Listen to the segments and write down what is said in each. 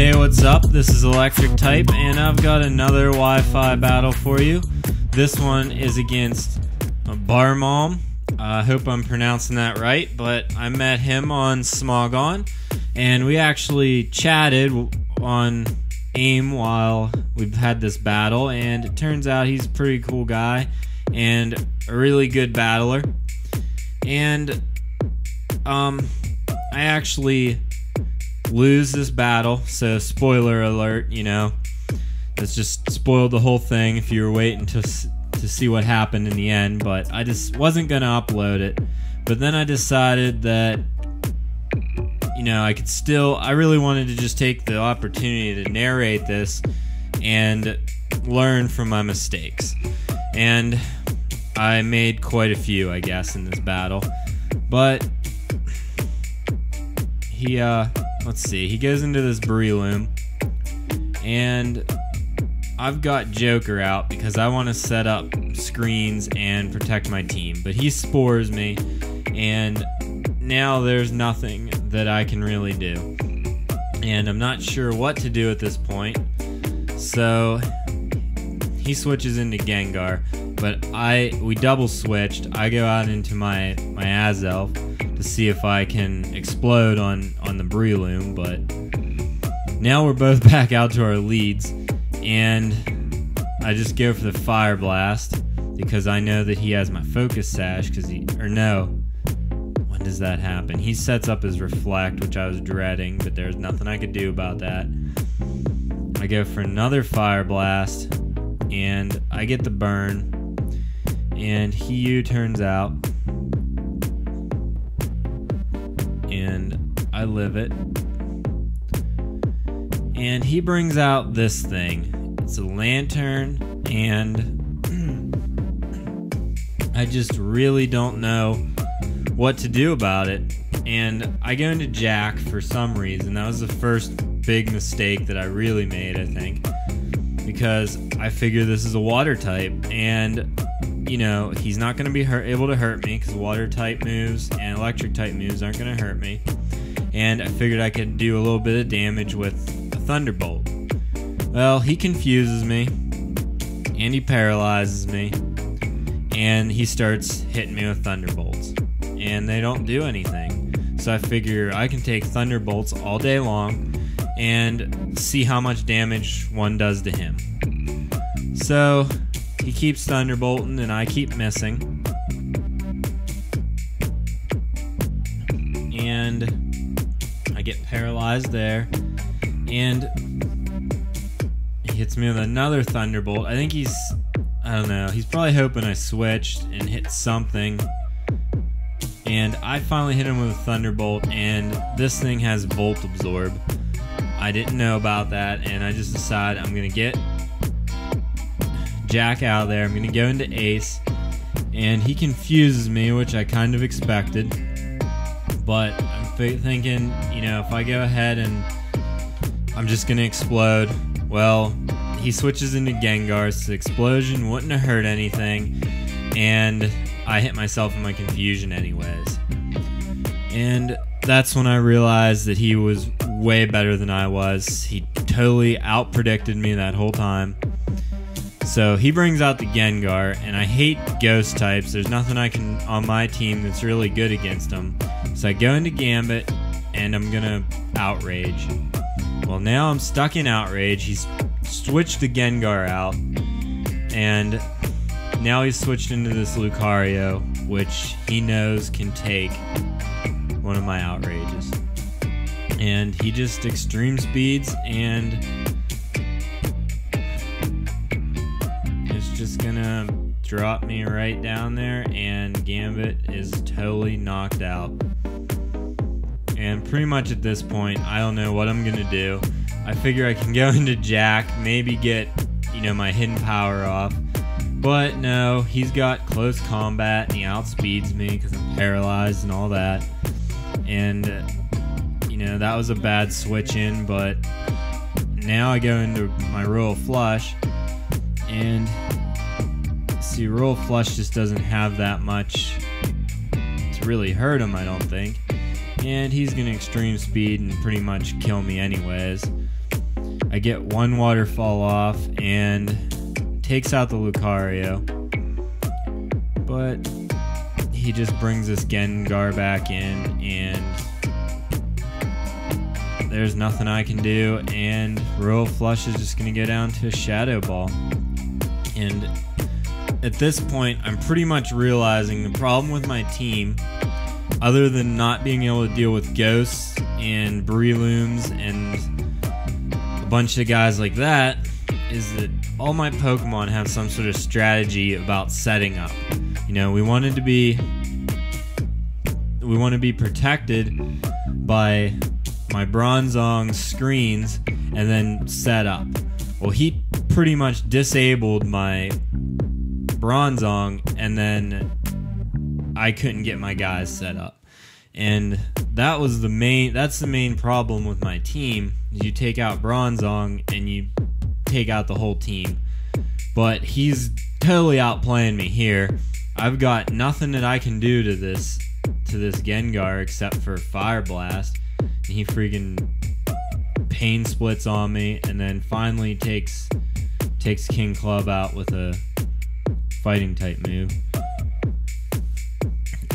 Hey, what's up? This is Electric Type, and I've got another Wi-Fi battle for you. This one is against Bharmalm. I hope I'm pronouncing that right, but I met him on Smogon, and we actually chatted on AIM while we've had this battle, and it turns out he's a pretty cool guy and a really good battler. And I actually lose this battle, so spoiler alert, you know, that's just spoiled the whole thing if you were waiting to see what happened in the end. But I just wasn't gonna upload it, but then I decided that, you know, I really wanted to just take the opportunity to narrate this and learn from my mistakes, and I made quite a few, I guess, in this battle. But let's see, he goes into this Bharmalm, and I've got Joker out because I want to set up screens and protect my team, but he spores me, and now there's nothing that I can really do, and I'm not sure what to do at this point. So he switches into Gengar, but we double switched. I go out into my Azelf to see if I can explode on the Bharmalm, but now we're both back out to our leads, and I just go for the Fire Blast because I know that he has my Focus Sash, when does that happen? He sets up his Reflect, which I was dreading, but there's nothing I could do about that. I go for another Fire Blast, and I get the burn, and he U-turns out, and I live it. And he brings out this thing. It's a lantern, and I just really don't know what to do about it. And I go into Jack for some reason. That was the first big mistake that I really made, I think, because I figure this is a water type, and you know, he's not going to be able to hurt me because water type moves and electric type moves aren't going to hurt me. And I figured I could do a little bit of damage with a Thunderbolt. Well, he confuses me, and he paralyzes me, and he starts hitting me with Thunderbolts, and they don't do anything. So I figure I can take Thunderbolts all day long and see how much damage one does to him. So he keeps Thunderbolting, and I keep missing. And I get paralyzed there, and he hits me with another Thunderbolt. I think I don't know, he's probably hoping I switched and hit something. And I finally hit him with a Thunderbolt, and this thing has Volt Absorb. I didn't know about that, and I just decided I'm going to get Jack out of there. I'm going to go into Ace, and he confuses me, which I kind of expected. But I'm thinking, you know, if I go ahead and I'm just going to explode, well, he switches into Gengar, so the explosion wouldn't have hurt anything, and I hit myself in my confusion anyways. And that's when I realized that he was way better than I was. He totally out-predicted me that whole time. So he brings out the Gengar, and I hate ghost types. There's nothing I can on my team that's really good against him. So I go into Gambit, and I'm gonna Outrage. Well, now I'm stuck in Outrage. He's switched the Gengar out, and now he's switched into this Lucario, which he knows can take one of my Outrages. And he just extreme speeds, and it's just gonna drop me right down there, and Gambit is totally knocked out. And pretty much at this point, I don't know what I'm gonna do. I figure I can go into Jack, maybe get, you know, my hidden power off. But no, he's got close combat, and he outspeeds me because I'm paralyzed and all that. And, you know, that was a bad switch in, but now I go into my Royal Flush, and see, Royal Flush just doesn't have that much to really hurt him, I don't think. And he's gonna extreme speed and pretty much kill me anyways. I get one waterfall off and takes out the Lucario, but he just brings this Gengar back in, and there's nothing I can do, and Royal Flush is just going to go down to a Shadow Ball. And at this point, I'm pretty much realizing the problem with my team, other than not being able to deal with Ghosts and Breelooms and a bunch of guys like that, is that all my Pokemon have some sort of strategy about setting up. You know, we want to be protected by my Bronzong's screens and then set up. Well, he pretty much disabled my Bronzong, and then I couldn't get my guys set up. And that's the main problem with my team. You take out Bronzong and you take out the whole team. But he's totally outplaying me here. I've got nothing that I can do to this Gengar except for Fire Blast. And he freaking Pain Splits on me, and then finally takes King Club out with a fighting type move.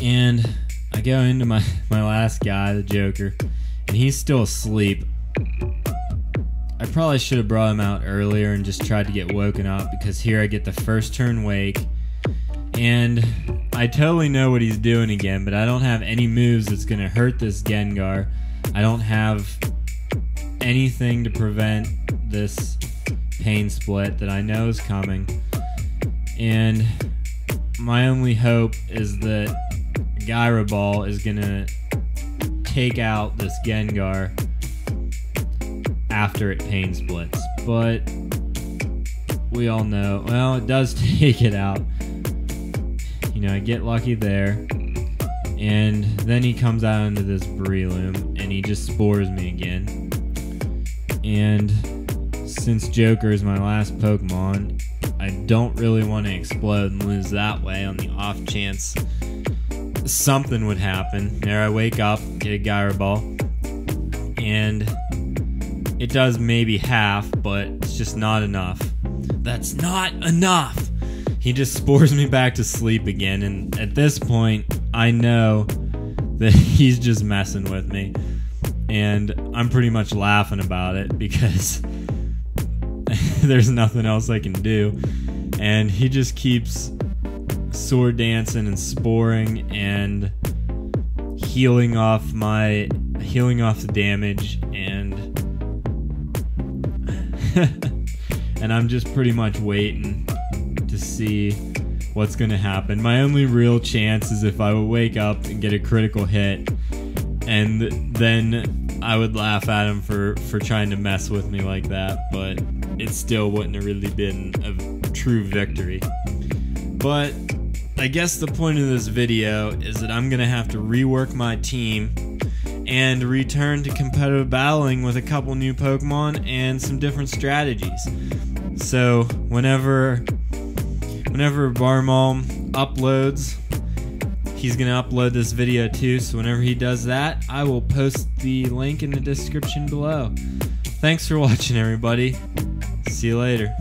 And I go into my last guy, the Joker, and he's still asleep. I probably should have brought him out earlier and just tried to get woken up, because here I get the first turn wake, and I totally know what he's doing again, but I don't have any moves that's going to hurt this Gengar. I don't have anything to prevent this Pain Split that I know is coming. And my only hope is that Gyro Ball is going to take out this Gengar after it Pain Splits. But we all know, well, it does take it out. You know, I get lucky there. And then he comes out into this Breloom, and he just spores me again. And since Joker is my last Pokemon, I don't really want to explode and lose that way on the off chance something would happen. There I wake up, get a Gyro Ball, and it does maybe half, but it's just not enough. That's not enough! He just spores me back to sleep again, and at this point, I know that he's just messing with me. And I'm pretty much laughing about it, because there's nothing else I can do. And he just keeps sword dancing and sporing and healing off the damage, and and I'm just pretty much waiting to see what's gonna happen. My only real chance is if I would wake up and get a critical hit, and then I would laugh at him for trying to mess with me like that, but it still wouldn't have really been a true victory. But I guess the point of this video is that I'm gonna have to rework my team and return to competitive battling with a couple new Pokemon and some different strategies. So whenever Bharmalm uploads, he's gonna upload this video too, so whenever he does that, I will post the link in the description below. Thanks for watching, everybody. See you later.